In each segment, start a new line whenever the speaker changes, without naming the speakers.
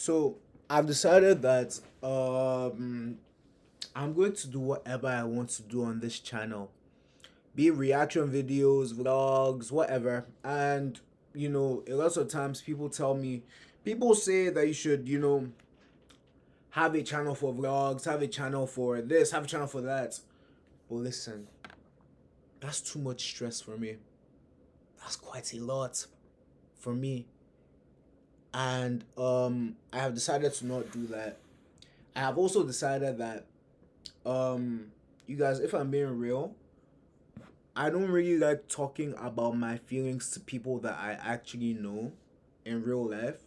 So I've decided that I'm going to do whatever I want to do on this channel. Be it reaction videos, vlogs, whatever. And a lot of times people say that you should, have a channel for vlogs, have a channel for this, have a channel for that. But listen, that's too much stress for me. That's quite a lot for me. And I have decided to not do that. I have also decided that um you guys, if I'm being real, I don't really like talking about my feelings to people that I actually know in real life,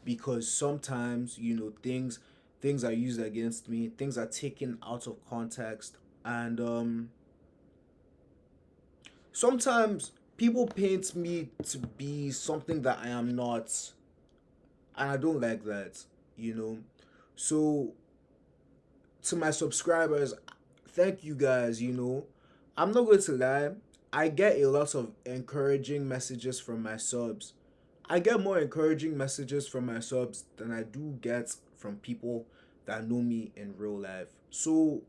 because sometimes things are used against me, things are taken out of context, and sometimes people paint me to be something that I am not, and I don't like that, you know. So to my subscribers, thank you guys. I'm not going to lie, I get a lot of encouraging messages from my subs. I get more encouraging messages from my subs than I do get from people that know me in real life. So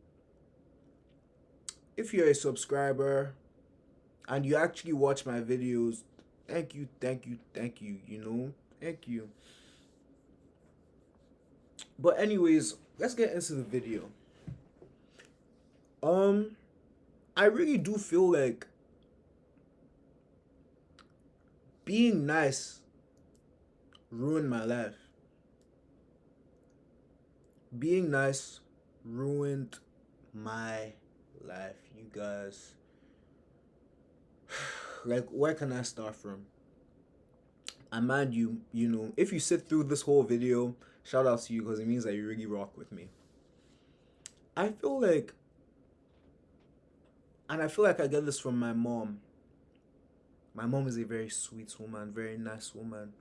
if you're a subscriber and you actually watch my videos, thank you, thank you, thank you, thank you. But anyways, let's get into the video. um I really do feel like being nice ruined my life. Being nice ruined my life, you guys. Like, where can I start from? And mind you, if you sit through this whole video, shout out to you, because it means that you really rock with me. I feel like, and I feel like I get this from my mom. My mom is a very sweet woman, very nice woman.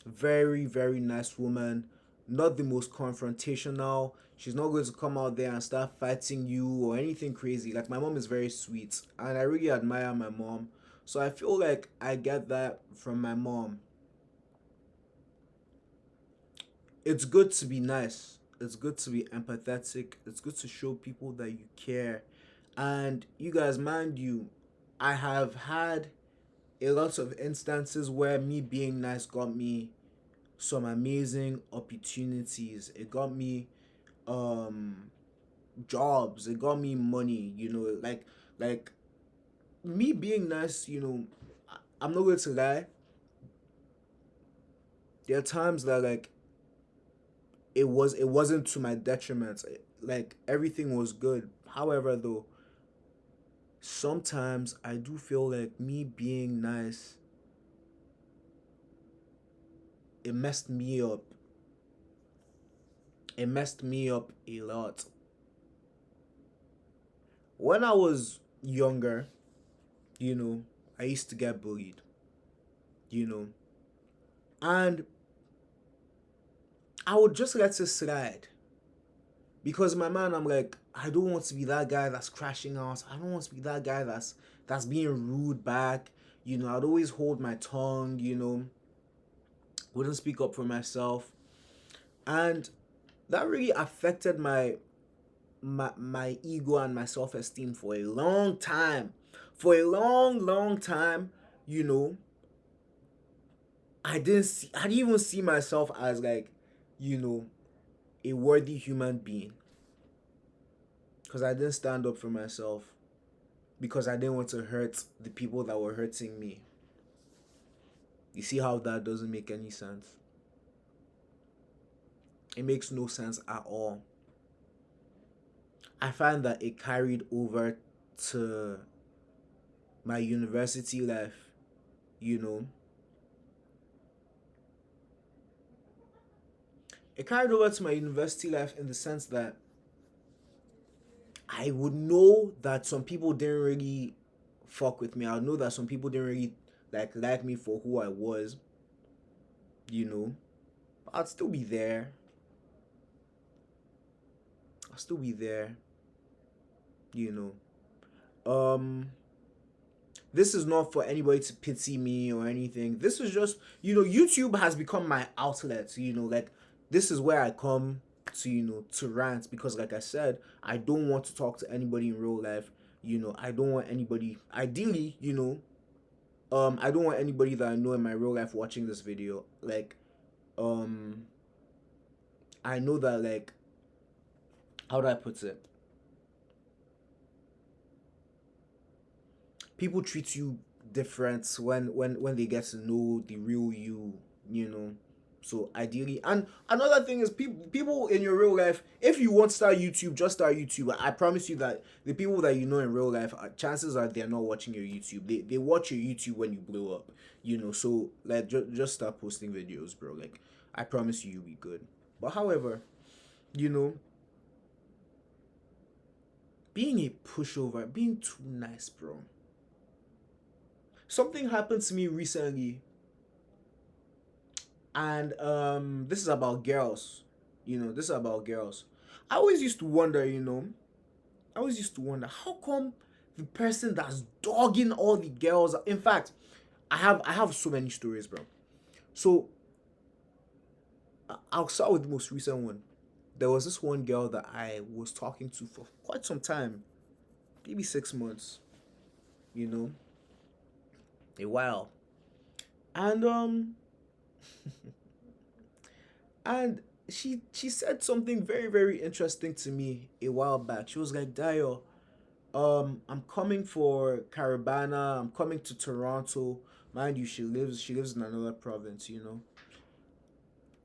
Very, very nice woman. Not the most confrontational. She's not going to come out there and start fighting you or anything crazy. Like, my mom is very sweet, and I really admire my mom. So I feel like I get that from my mom. It's good to be nice. It's good to be empathetic. It's good to show people that you care. And you guys, mind you, I have had a lot of instances where me being nice got me some amazing opportunities. It got me um jobs. It got me money. Like me being nice. I'm not going to lie. There are times that, like, it wasn't to my detriment. Like, everything was good. However, though, sometimes I do feel like me being nice, it messed me up. It messed me up a lot. When I was younger, you know, I used to get bullied, you know, and I would just let it slide, because in my mind, I'm like, I don't want to be that guy that's crashing out. I don't want to be that guy that's being rude back. I'd always hold my tongue. Wouldn't speak up for myself, and that really affected my ego and my self esteem for a long time. For a long, long time, you know, I didn't even see myself as, like, you know, a worthy human being, because I didn't stand up for myself, because I didn't want to hurt the people that were hurting me. You see how that doesn't make any sense? It makes no sense at all. I find that it carried over to my university life, you know. It carried over to my university life in the sense that I would know that some people didn't really fuck with me. I would know that some people didn't really like me for who I was, you know. I'd still be there. I'll still be there, you know. This is not for anybody to pity me or anything. This is just, YouTube has become my outlet, like, this is where I come to, to rant, because like I said, I don't want to talk to anybody in real life. I don't want anybody, ideally, I don't want anybody that I know in my real life watching this video. Like, um I know that, like, how do I put it? People treat you different when they get to know the real you, you know. So ideally, and another thing is, people in your real life, if you want to start YouTube, just start YouTube. I promise you that the people that you know in real life, chances are they're not watching your YouTube. They watch your YouTube when you blow up, So like, just start posting videos, bro. Like, I promise you, you'll be good. But however, you know being a pushover, being too nice, bro. Something happened to me recently, and this is about girls. This is about girls. I always used to wonder, how come the person that's dogging all the girls. In fact, I have so many stories, bro. So I'll start with the most recent one. There was this one girl that I was talking to for quite some time, maybe 6 months, you know, a while. And and she said something very, very interesting to me a while back. She was like, Dio, I'm coming for Caravana, I'm coming to Toronto. Mind you, she lives in another province,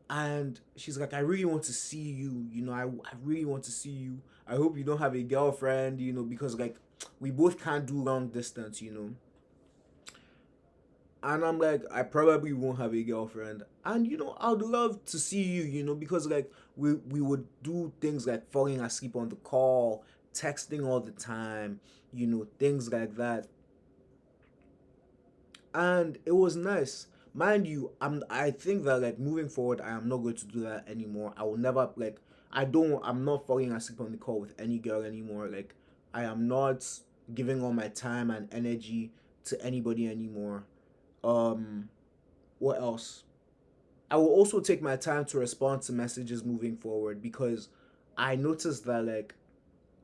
And she's like, I really want to see you, I really want to see you. I hope you don't have a girlfriend, because, like, we both can't do long distance. And I'm like, I probably won't have a girlfriend. And I'd love to see you, because, like, we would do things like falling asleep on the call, texting all the time, things like that. And it was nice. Mind you, I think that, like, moving forward, I am not going to do that anymore. I will never, like, I'm not falling asleep on the call with any girl anymore. Like, I am not giving all my time and energy to anybody anymore. Um what else? I will also take my time to respond to messages moving forward, because I noticed that, like,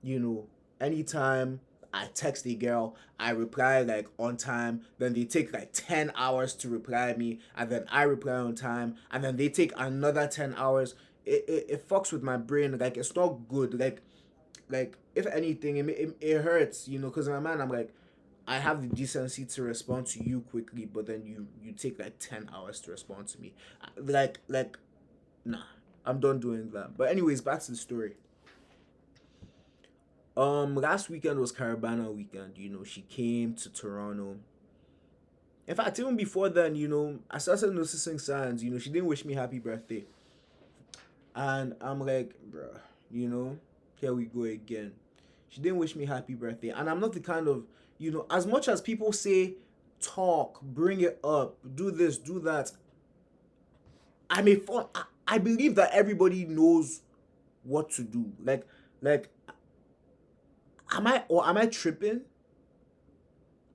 you know, anytime I text a girl, I reply like on time, then they take like 10 hours to reply me, and then I reply on time, and then they take another 10 hours. It fucks with my brain. Like, it's not good. Like, if anything, it hurts, because in my mind, I'm like, I have the decency to respond to you quickly, but then you take like 10 hours to respond to me. Like, nah, I'm done doing that. But anyways, back to the story. Last weekend was Caravana weekend. She came to Toronto. In fact, even before then, I started noticing signs. She didn't wish me happy birthday, and I'm like, bruh, here we go again. She didn't wish me happy birthday, and I'm not the kind of, as much as people say, talk, bring it up, do this, do that. I'm a fun. I believe that everybody knows what to do. Like, am I tripping?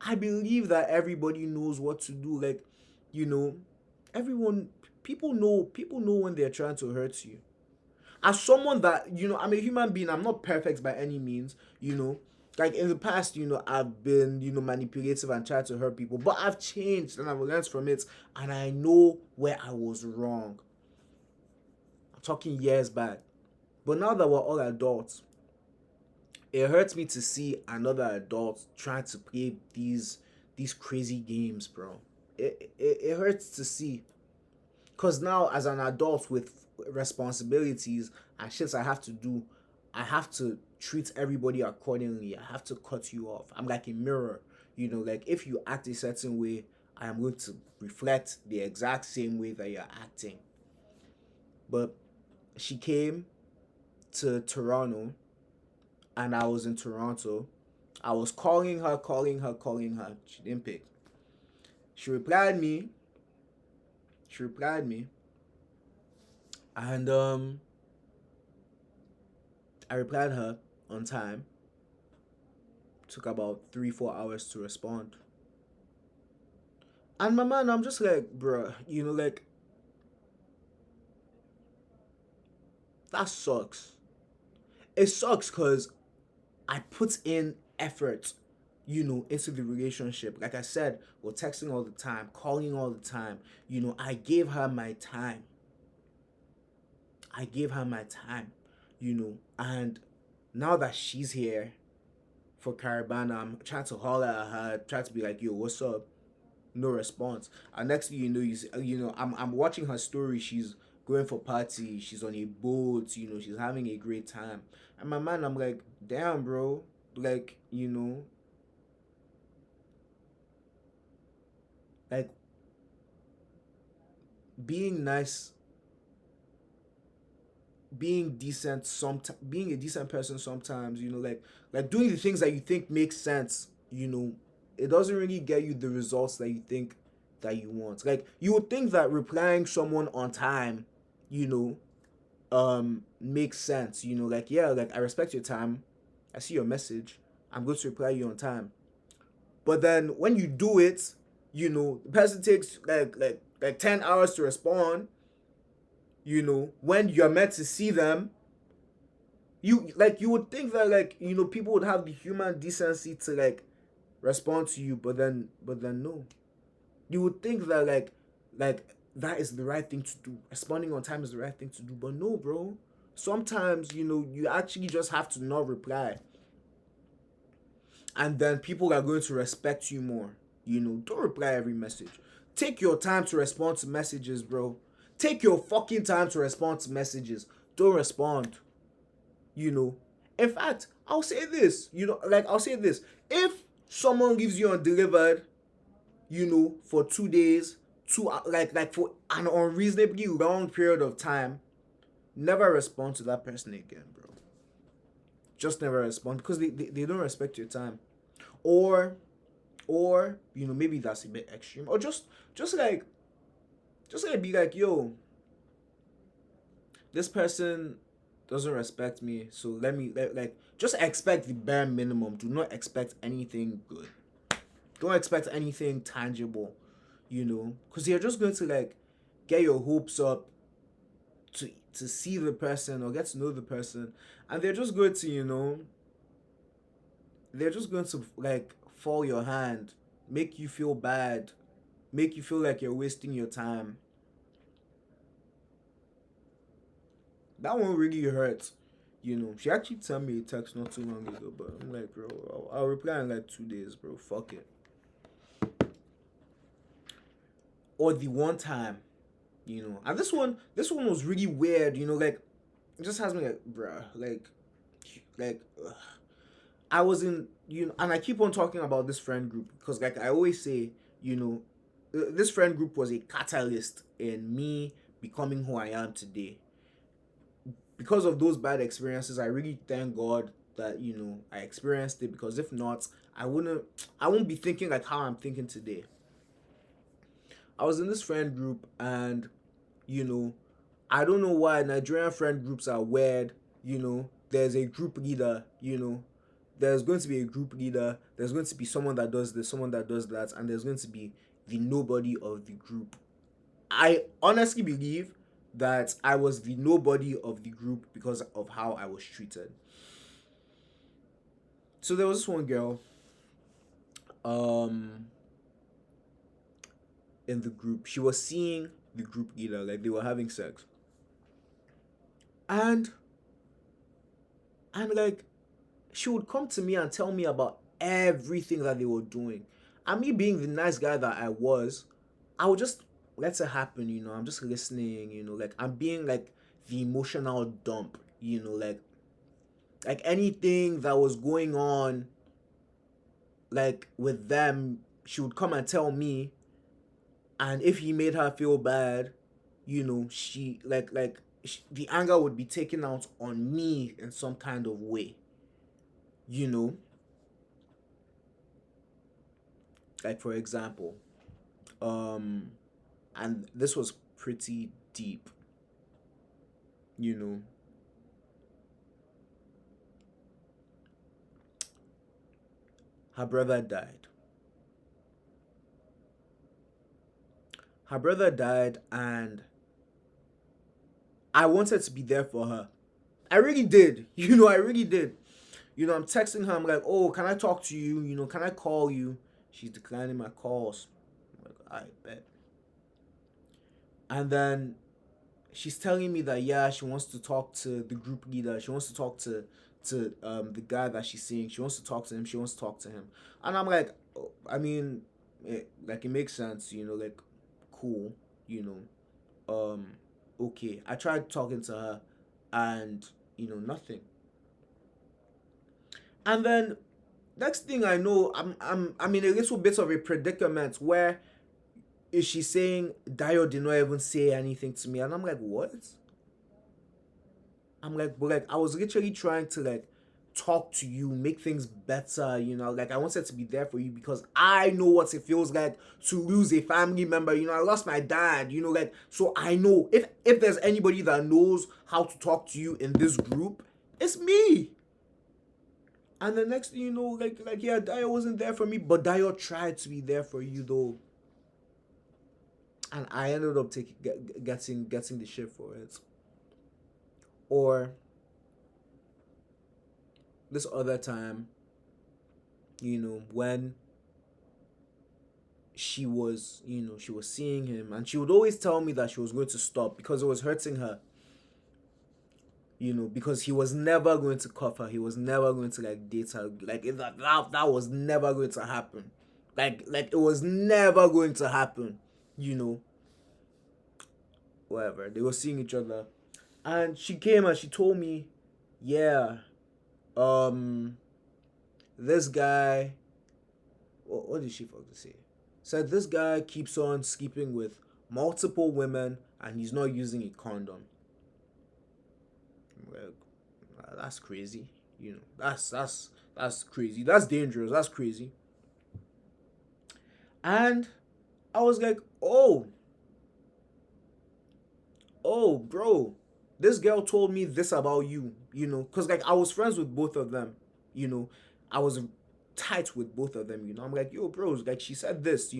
I believe that everybody knows what to do. Like, you know, everyone, people know when they're trying to hurt you. As someone that, I'm a human being, I'm not perfect by any means, Like, in the past, I've been, manipulative and tried to hurt people, but I've changed and I've learned from it, and I know where I was wrong. I'm talking years back. But now that we're all adults, it hurts me to see another adult trying to play these crazy games, bro. It hurts to see, because now, as an adult with responsibilities and shit I have to do, I have to treat everybody accordingly. I have to cut you off. I'm like a mirror. Like, if you act a certain way, I am going to reflect the exact same way that you're acting. But she came to Toronto, and I was in Toronto. I was calling her, calling her, calling her. She didn't pick. She replied me. She replied me, and I replied her on time. Took about 3-4 hours to respond. And my man, I'm just like, bruh, like, That sucks. It sucks because I put in effort, into the relationship. Like I said, we're texting all the time, calling all the time. I gave her my time. I gave her my time, and now that she's here for Carabana, I'm trying to holler at her, try to be like, yo, what's up? No response. And next thing you know, I'm watching her story. She's going for party. She's on a boat. She's having a great time. And my man, I'm like, damn, bro. Like, like being nice, being decent, being a decent person sometimes. Like doing the things that you think make sense. It doesn't really get you the results that you think that you want. Like you would think that replying someone on time, you know, makes sense. Like yeah, like I respect your time. I see your message. I'm going to reply you on time. But then when you do it, the person takes like 10 hours to respond. When you're meant to see them, you would think that like people would have the human decency to like respond to you, but then no. You would think that like that is the right thing to do. Responding on time is the right thing to do, but no, bro. Sometimes you actually just have to not reply, and then people are going to respect you more. Don't reply every message. Take your time to respond to messages, bro. Take your fucking time to respond to messages. Don't respond. you know in fact, I'll say this. I'll say this. If someone leaves you undelivered, for 2 days, like for an unreasonably long period of time, never respond to that person again, bro. Just never respond, because they don't respect your time. Or maybe that's a bit extreme. Or just like be like, yo, this person doesn't respect me, so like just expect the bare minimum. Do not expect anything good. Don't expect anything tangible, because you're just going to like get your hopes up to see the person or get to know the person, and they're just going to like fall your hand, make you feel bad, make you feel like you're wasting your time. That one really hurts. She actually sent me a text not too long ago, but I'm like, bro, I'll reply in like 2 days, bro. Fuck it. Or the one time, and this one was really weird. Like it just has me like, bruh, like I was in, and I keep on talking about this friend group because, like I always say, this friend group was a catalyst in me becoming who I am today. Because of those bad experiences, I really thank God that I experienced it, because if not, I won't be thinking like how I'm thinking today. I was in this friend group, and you know I don't know why Nigerian friend groups are weird. There's a group leader. There's going to be a group leader. There's going to be someone that does this, someone that does that, and there's going to be the nobody of the group. I honestly believe that I was the nobody of the group because of how I was treated. So there was this one girl um in the group. She was seeing the group leader, like they were having sex. And like she would come to me and tell me about everything that they were doing. And me being the nice guy that I was, I would just let it happen. I'm just listening. Like I'm being like the emotional dump. Like anything that was going on, like with them, she would come and tell me. And if he made her feel bad, she the anger would be taken out on me in some kind of way. You know, like for example, um, and this was pretty deep. You know, her brother died. Her brother died, and I wanted to be there for her. I really did. You know, I really did. You know, I'm texting her. I'm like, oh, can I talk to you? You know, can I call you? She's declining my calls. I'm like, I bet. And then she's telling me that yeah, she wants to talk to the group leader. She wants to talk to the guy that she's seeing. She wants to talk to him. She wants to talk to him. And I'm like, oh, I mean, like it makes sense. You know, like cool. You okay. I tried talking to her, and nothing. And then next thing I know, I'm in a little bit of a predicament where is she saying Dio did not even say anything to me, and I'm like, what? I'm like, but like I was literally trying to like talk to you, make things better, like I wanted to be there for you because I know what it feels like to lose a family member. I lost my dad, like so I know if there's anybody that knows how to talk to you in this group, it's me. And the next thing you know, like yeah, Dio wasn't there for me, but Dio tried to be there for you though. And I ended up getting the shit for it. Or this other time, when she was seeing him, and she would always tell me that she was going to stop because it was hurting her. Because he was never going to cuff her. He was never going to like date her. Like that was never going to happen. Like it was never going to happen. You know, whatever. They were seeing each other, and she came and she told me, yeah, um, this guy. What did she fucking say? Said this guy keeps on sleeping with multiple women and he's not using a condom. Well, that's crazy. That's crazy. That's dangerous. That's crazy. And I was like, bro, this girl told me this about you, because like I was friends with both of them, you know, I was tight with both of them, I'm like, yo, bros, like she said this,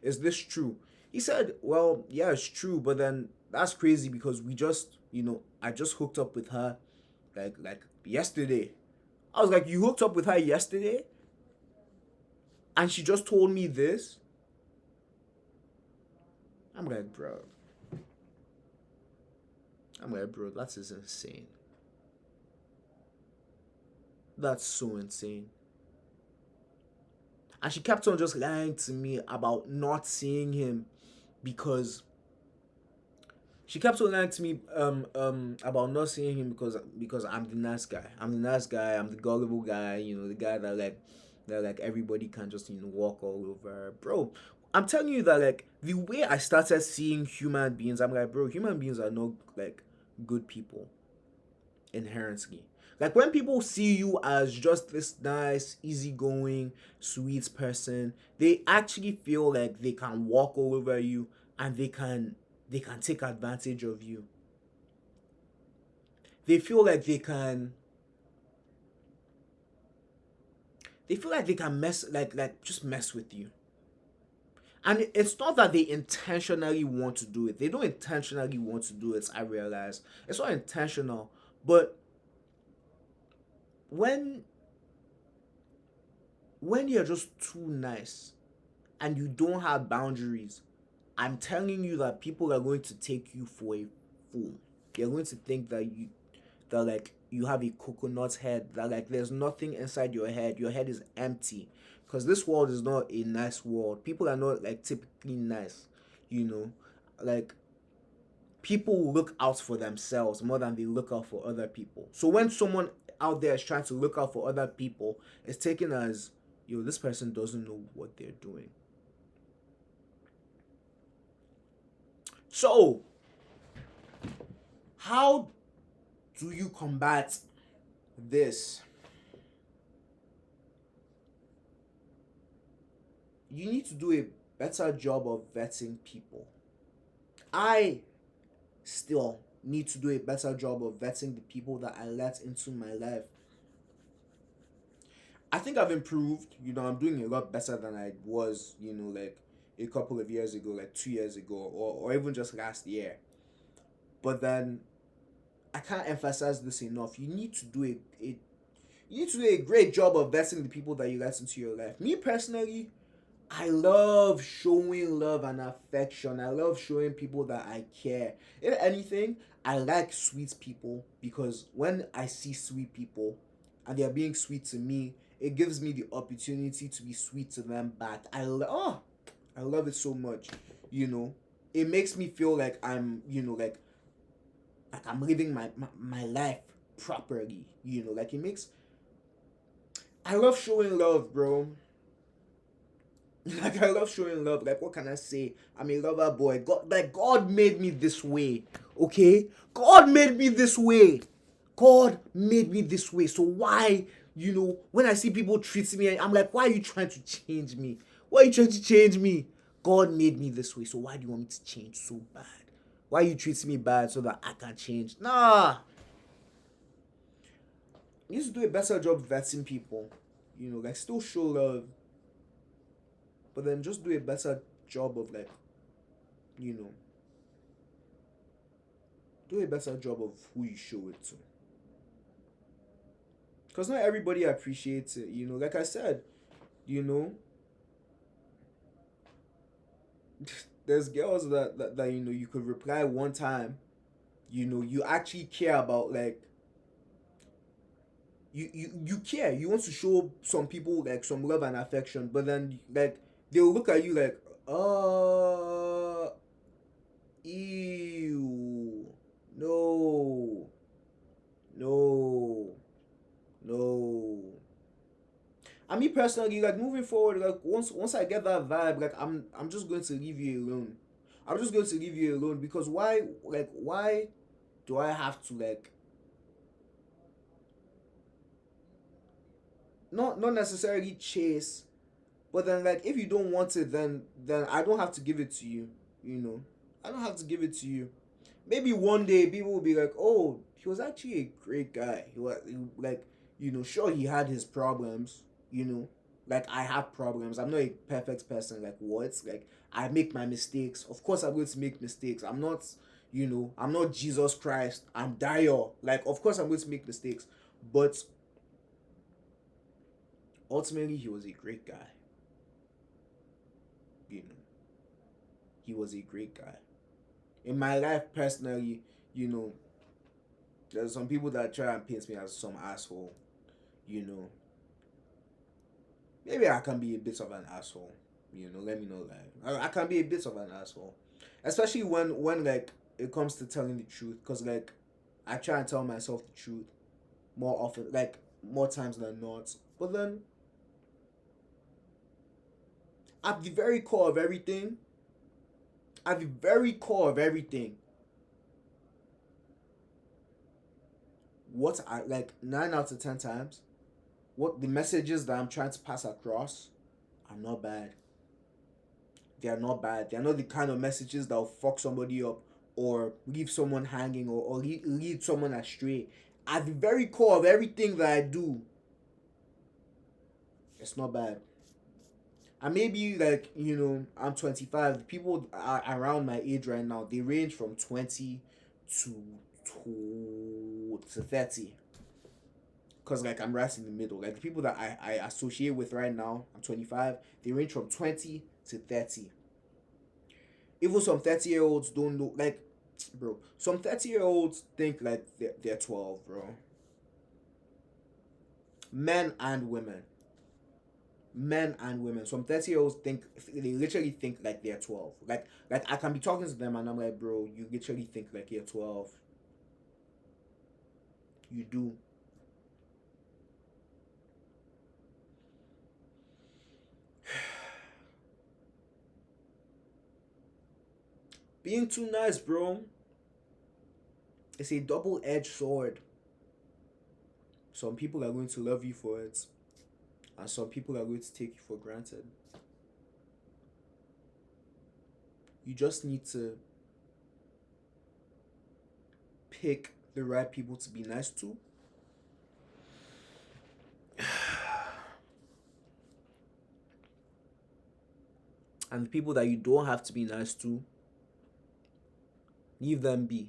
is this true? He said, well, yeah, it's true, but then that's crazy because we just, I just hooked up with her like yesterday. I was like, you hooked up with her yesterday? And she just told me this? I'm like, bro. That is insane. That's so insane. And she kept on just lying to me about not seeing him because she kept on lying to me about not seeing him because I'm the nice guy. I'm the nice guy, I'm the gullible guy, the guy that everybody can just walk all over. Bro, I'm telling you that like the way I started seeing human beings, I'm like, bro, human beings are not like good people inherently. Like when people see you as just this nice, easygoing, sweet person, they actually feel like they can walk all over you and they can take advantage of you. They feel like they can like just mess with you. And it's not that they intentionally want to do it. They don't intentionally want to do it, I realize. It's not intentional. But when you're just too nice and you don't have boundaries, I'm telling you that people are going to take you for a fool. They're going to think that like you have a coconut head, that like there's nothing inside your head. Your head is empty. Because this world is not a nice world. People are not like typically nice, you know. Like people look out for themselves more than they look out for other people. So when someone out there is trying to look out for other people, it's taken as, yo, this person doesn't know what they're doing. So, how do you combat this? You need to do a better job of vetting people. I still need to do a better job of vetting the people that I let into my life. I think I've improved. I'm doing a lot better than I was, like a couple of years ago, like 2 years ago, or even just last year. But then I can't emphasize this enough. You need to do you need to do a great job of vetting the people that you let into your life. Me personally, I love showing love and affection. I love showing people that I care. If anything, I like sweet people because when I see sweet people and they are being sweet to me, it gives me the opportunity to be sweet to them back. I love it so much. You know, it makes me feel like I'm, like I'm living my life properly. Like it makes. I love showing love, bro. Like I love showing love. Like what can I say? I'm a lover boy. God made me this way. Okay? God made me this way. God made me this way. So why, when I see people treating me, I'm like, why are you trying to change me? Why are you trying to change me? God made me this way. So why do you want me to change so bad? Why you treat me bad so that I can change? Nah. You need to do a better job vetting people. Like still show love, but then just do a better job of like, you know, do a better job of who you show it to. Because not everybody appreciates it. Like I said, you know, there's girls that you could reply one time, you actually care about, like, you care. You want to show some people like some love and affection, but then like they'll look at you like, ew, no, no, no. And me personally, like moving forward, like once I get that vibe, like I'm just going to leave you alone. I'm just going to leave you alone because why do I have to like not necessarily chase, but then like if you don't want it, then I don't have to give it to you. You know, I don't have to give it to you. Maybe one day people will be like, oh, he was actually a great guy. Like, sure, he had his problems, like I have problems. I'm not a perfect person. Like, what? Like, I make my mistakes. Of course, I'm going to make mistakes. I'm not Jesus Christ. I'm Dio. Like, of course, I'm going to make mistakes. But ultimately, he was a great guy. You know, he was a great guy. In my life, personally, you know, there's some people that try and paint me as some asshole. You know, maybe I can be a bit of an asshole. Let me know that I can be a bit of an asshole, especially when like it comes to telling the truth. Cause like I try and tell myself the truth more often, like more times than not. But then at the very core of everything, at the very core of everything, what I like 9 out of 10 times, what the messages that I'm trying to pass across are not bad. They are not bad. They are not the kind of messages that will fuck somebody up or leave someone hanging or lead someone astray. At the very core of everything that I do, it's not bad. And maybe like, I'm 25. People are around my age right now, they range from 20 to 30. Because like I'm right in the middle. Like the people that I associate with right now, I'm 25, they range from 20 to 30. Even some 30-year-olds don't know, like, bro, some 30-year-olds think like they're 12, bro. Men and women. Men and women. Some 30-year-olds they literally think like they're 12. Like I can be talking to them and I'm like, bro, you literally think like you're 12. You do. Being too nice, bro, it's a double-edged sword. Some people are going to love you for it, and some people are going to take you for granted. You just need to pick the right people to be nice to. And the people that you don't have to be nice to, leave them be.